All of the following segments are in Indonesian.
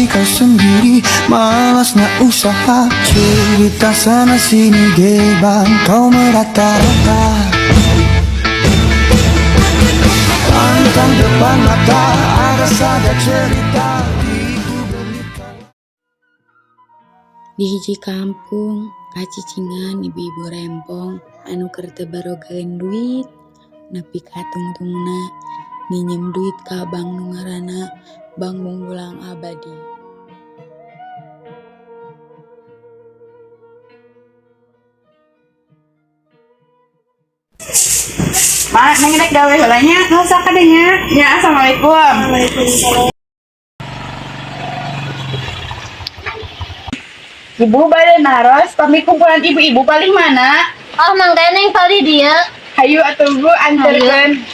kau sendiri, malas nak usaha. Cerita sana sini gebang, kau merata-rata. Pantang depan mata, ada saja cerita. Di hiji kampung, kacicingan ibu-ibu rempong anu keur teu barogaeun duit nepi ka tungtungna ninjem duit ka bank nu ngaranna Bank Bungbulang Abadi. Mak, neng rek gawe heula nya, ngasa kadenya. Ya, assalamualaikum. Waalaikumsalam. Ibu bade naros, pami kumpulan ibu-ibu paling mana? Oh, mangga neng kali dia. Hayu atuh Bu anterkeun.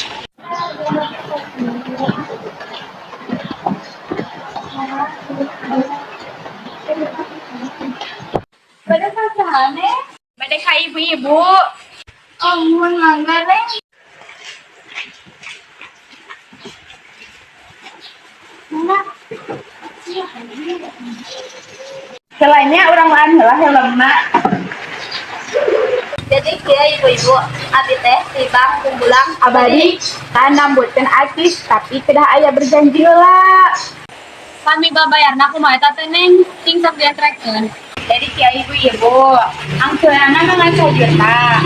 Bade ka sahane? Bade ka ibu-ibu. Oh, mun mangga neng. Selainnya orang lain heula helmna. Jadi kia ibu-ibu, abi teh di Bank Bungbulang Abadi kan nambutkeun artis tapi kedah aya berjanji heula. Kami babayarna kumaha eta teh neng, ting sok diantrekeun. Jadi kia ibu-ibu, angsuranna mah 1 juta.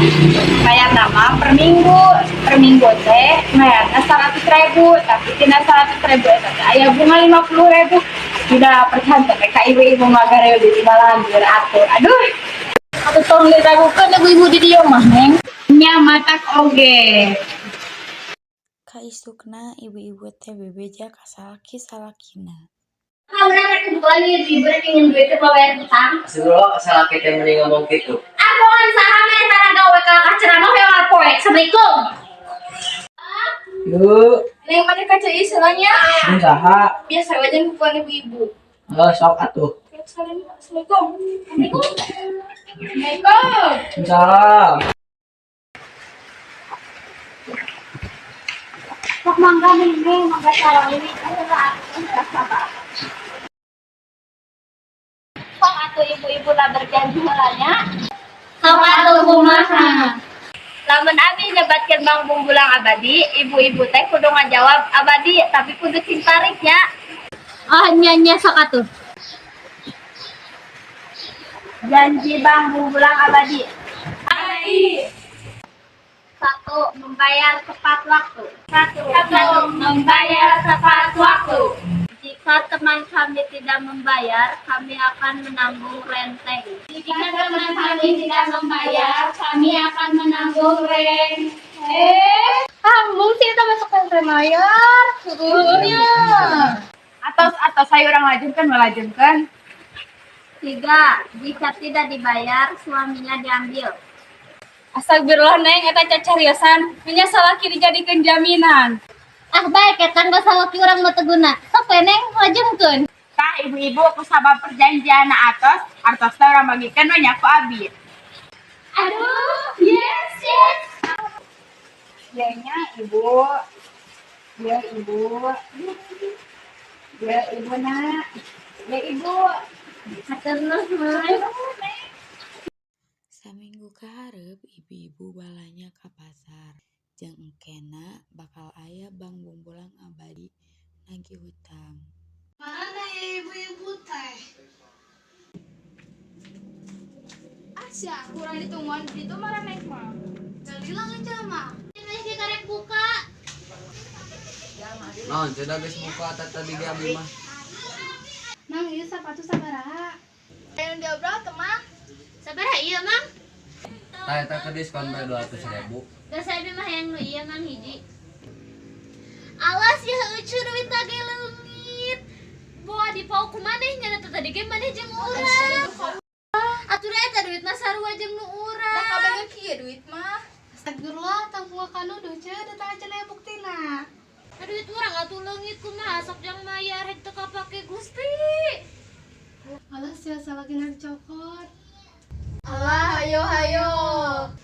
Bayar nama per minggu. Per minggu teh bayarna 100.000, tapi tina 100.000 eta teh aya bunga 50.000. Tidak percaya ka ibu-ibu mah gareo di Malanggur atur. Aduh, Atuh tong diragukeun ibu-ibu di dieu mah neng. nya matak oge. Kaisukna ibu-ibu teh bebeja ka salaki-salakina. Kamu rek kebetulan ibu-ibu rek ingin duit teh babayar utang. Sebelum salaki teh mending ngomong gitu. Aku kan sahame tara gawe ka kacerano heula poe. Assalamualaikum. Lu Neng pada kaca istilahnya. usaha, Biasa aja kumpulan ibu-ibu. sok atuh. Assalamualaikum. Assalamualaikum. Salam. Sok mangga neng, mangga tarawih. Sok atuh ibu-ibu lah berjanji heulanya. Sok atuh kumaha? Lamun abi nyebatkeun Bank Bungbulang Abadi, ibu-ibu teh kudu ngajawab abadi tapi kudu sing tariknya. Ah nya sok atuh. Janji Bank Bungbulang Abadi. Abadi. 1. Membayar tepat waktu. 1. Membayar tepat waktu. Jika teman kami tidak membayar, kami akan menanggung renteng. Jika teman kami tidak membayar, kami akan menanggung rent. Mungkin kita masuk ke Remayar. Sebelumnya. Atau saya orang lajunkan. 3. Jika tidak dibayar, suaminya diambil. Astagfirullah neng, eta cacariyosan. Nya salaki dijadikeun jaminan. Baik, eta geus salaki urang mah teu guna. Sok we neng lajengkeun. Tah ibu-ibu kusabab perjanjian artos teh urang bagikeun we nya ku abi. Aduh, yes. Ya nya ibu. Ya ibu. Ya ibu nak. Ya ibu. Haturnuh mah. Saminggu kaharep ibu-ibu balanya ka pasar. Jeung engkena bakal aya Bank Bungbulang Abadi nagih hutang. Mana ya ibu-ibu teh? Asya, kurang ditungguan itu marah naik mah. Jadi lah aja mah. Ini si karek buka. Non, sudah geus buka tadi abi mah. Nang ieu sepatu sabaraha? Yang diobrol teh mah. Sabaraha ieu mah? Tah eta ke diskon bae 200.000. Geus sabi mah yang nu ieu mang hiji. Alas ya heuceur duit lagi leungit. Bawa dipau ku maneh nya tadi ge maneh jeung urang. Atuh eta duitna sarua jeung nu urang. Da kabeh kieu duit mah. Astagfirullah, tang bunga kanu duh ceuk da tangah cenah buktina. Duit urang atuh leungit kumaha sok jang mayar rek teu kapake Gusti. Alas ya salaki nak cokot. Alah, hayo.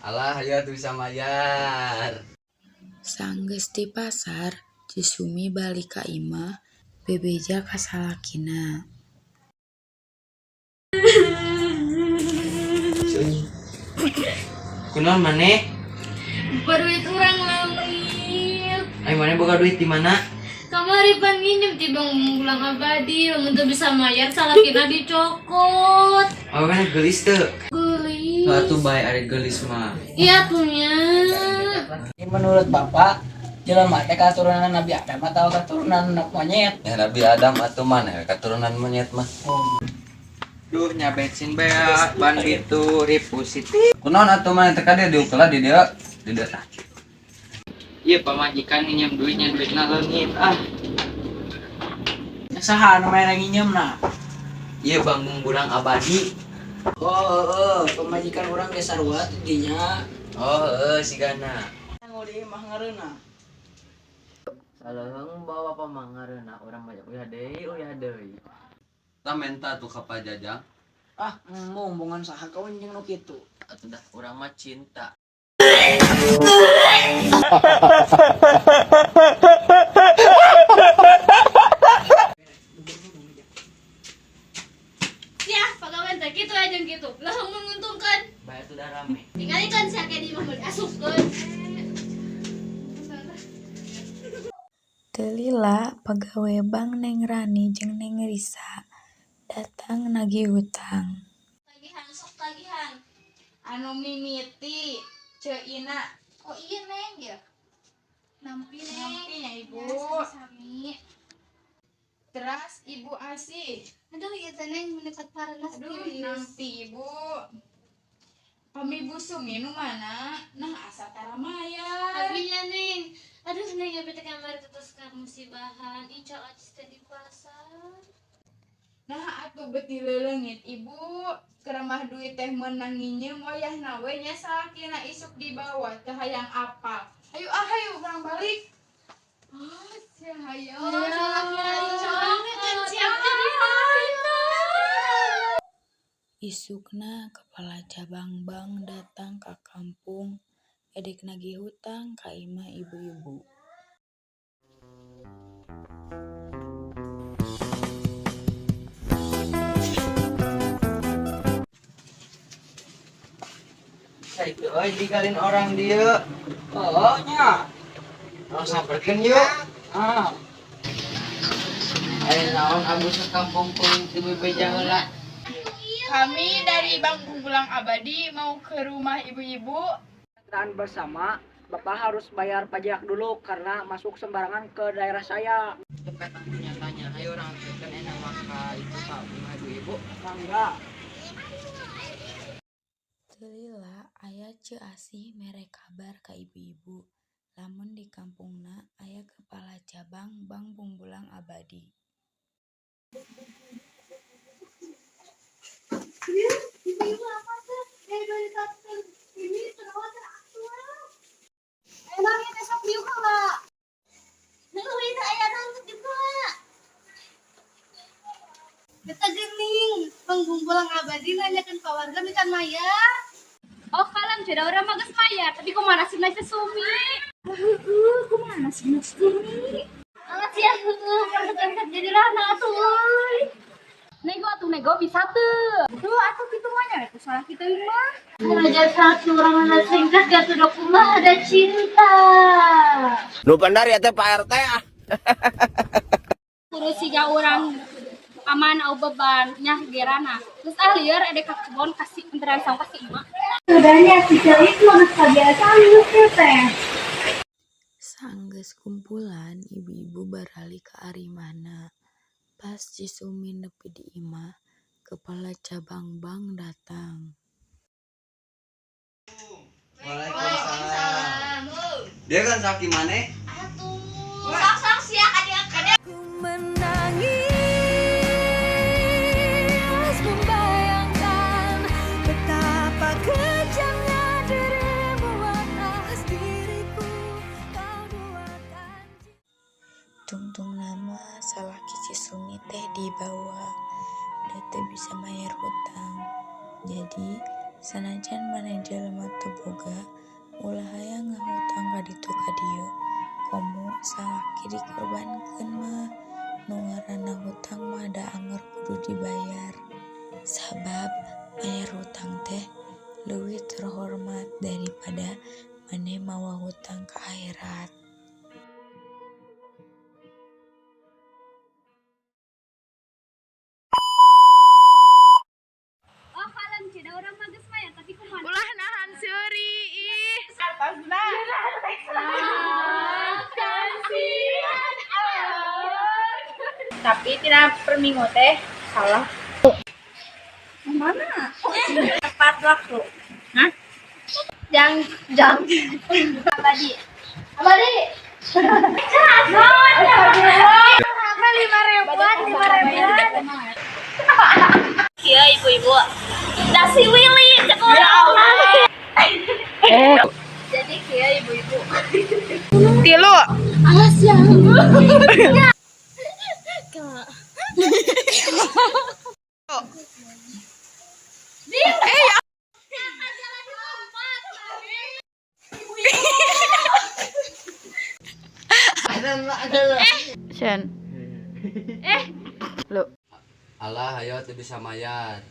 Alah, ya tuh bisa mayar. Sanggeus di pasar, Cisumi balik ka imah, bebeja ka salakina. Kunaon maneh? Berduit orang langit. Ai maneh boga duit di mana? Kamari pan nginjem ti Bang Bulang Abadi, lamun teu bisa mayar salakina dicokot. Oh kan geulis teu. Geulis. Atuh bae ari geulis mah. Iya tuh nya. Menurut Bapak, jelema teh katurunan Nabi Adam atau katurunan monyet? Ya Nabi Adam atuh maneh katurunan monyet mah. Duh, nya bensin bae ban itu repositif. Kunaon atuh maneh teh kade diukelah di dieu. Di dieu tah. Iya, pamajikan nginjem duitnya duitna leungit. Saha anu main nginjemna? Ieu Bang Bulang Abadi. Oh, pamajikan urang ge sarua dinya. Oh, sigana. Ngodi mah ngareuna. Saleuheung bawa pamangareuna urang banyak uyah deui. Tah menta tuh ka Pajajang. Momongan saha kawan jeung nu kitu. Atuh dah urang mah cinta. Ya, pagawean teh kitu aja gitu. Lah menguntungkan. Bae atuh dah rame. Tinggalkan si Ake di mah meuli asupkeun. Teu lila pagawe bank Neng Rani jeung Neng Risa datang nagih hutang. Tagihan sok tagihan. Anu mimiti Ceina. Oh iya Neng ya. Nampi Neng. Nampi ya Ibu. Ya, sami-sami. Teras Ibu Asih. Aduh iya teh Neng mendekat paranas Aduh, serius. nampi Ibu. Pami Bu Sumi nu mana? Nah, asa tara mayar. Abinya Neng. Aduh Neng ya bete kamari terus ka musibahan. Incal acis teh di pasar. Nah, atuh beti leulengit Ibu. Keramah duit teh meunang nginjem wayahna we nya salakina isuk dibawa teh hayang apal. Hayu hayu urang balik. Sia hayu. Isukna kepala cabang bank datang ke kampung edek nagih hutang ka imah ibu-ibu. Itu digalin orang dia. Oh nya. Orang samperkeun yuk. Ayo naon abus ke kampung kuring teu bebeja heula. Kami dari Bang Bulang Abadi mau ke rumah ibu-ibu. Kendaraan bersama, Bapak harus bayar pajak dulu karena masuk sembarangan ke daerah saya. Cepet tanya, ayo orang kan enak maka itu sama ibu-ibu. Mangga. Teu lila aya Ceu Asih mere kabar ka ibu-ibu lamun di kampungna aya kepala cabang Bank Bungbulang Abadi. Ibu apa tuh? Dari kantor ini perawatan aktual. Emangnya besok juga Kak? Nunggu ini ayah nunggu juga. Beta gening, penggumpulan Abadi nanyakan ke warga minta mayar. Oh kalam sudah orang magas mayar, tapi kok mana sih nasi sumi? Kemana sih nasi sumi? Alas ya, persekan jadi rana tuh. Nego atuh nego bisa tuh. Tuh atuh gitu mah itu salah kita mah. Raja satu orang anak singkat gak tuh kumah ada cinta. Nu benar ya teh Pak RT ah. Terus siga orang aman au beban nya gerana. Terus lieur ada ka kebon kasih enteran sama kasih emak. Sudahnya si Celik mau kebiasaan lu teh. Sanggeus kumpulan ibu-ibu barali ke Arimana. Pas Cisumi nepi di imah, kepala cabang bank datang. Waalaikumsalam. Dia kan sakit maneh? Sok siak adik-adik. Menangis membayangkan betapa kejamnya dirimu atas diriku kau duakan. Tungtung nama salah Cisumi teh dibawa, teu bisa mayar hutang. Jadi sanajan maneh jelema teu boga ulah hayang ngahutang ka ditu ka dieu, komo salaki dikorbankeun mah nu ngaranna hutang mah da anger kudu dibayar. Sabab mayar hutang teh leuwih terhormat maneh mawa hutang ke akhirat. Oh, kalem cina orang mah geus maya tapi kumaha? Ulah nahan seuri ih. Tapi tina perminggu teh salah. Mana? Tepat waktu. Hah? Jang. Abadi. Apa 5.000-an? Iya ibu-ibu. Nasi Willy cek orang. Jadi kieu ibu-ibu. Tilu. Sen. Lu. Alah, ayo tuh bisa mayar.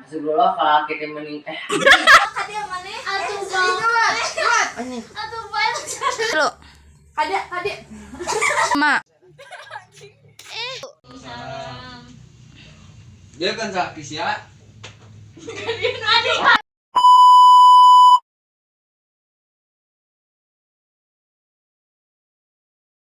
Sebelum kalau kita mending Atuh bae. Lu. Ma. dia kan sakit ya.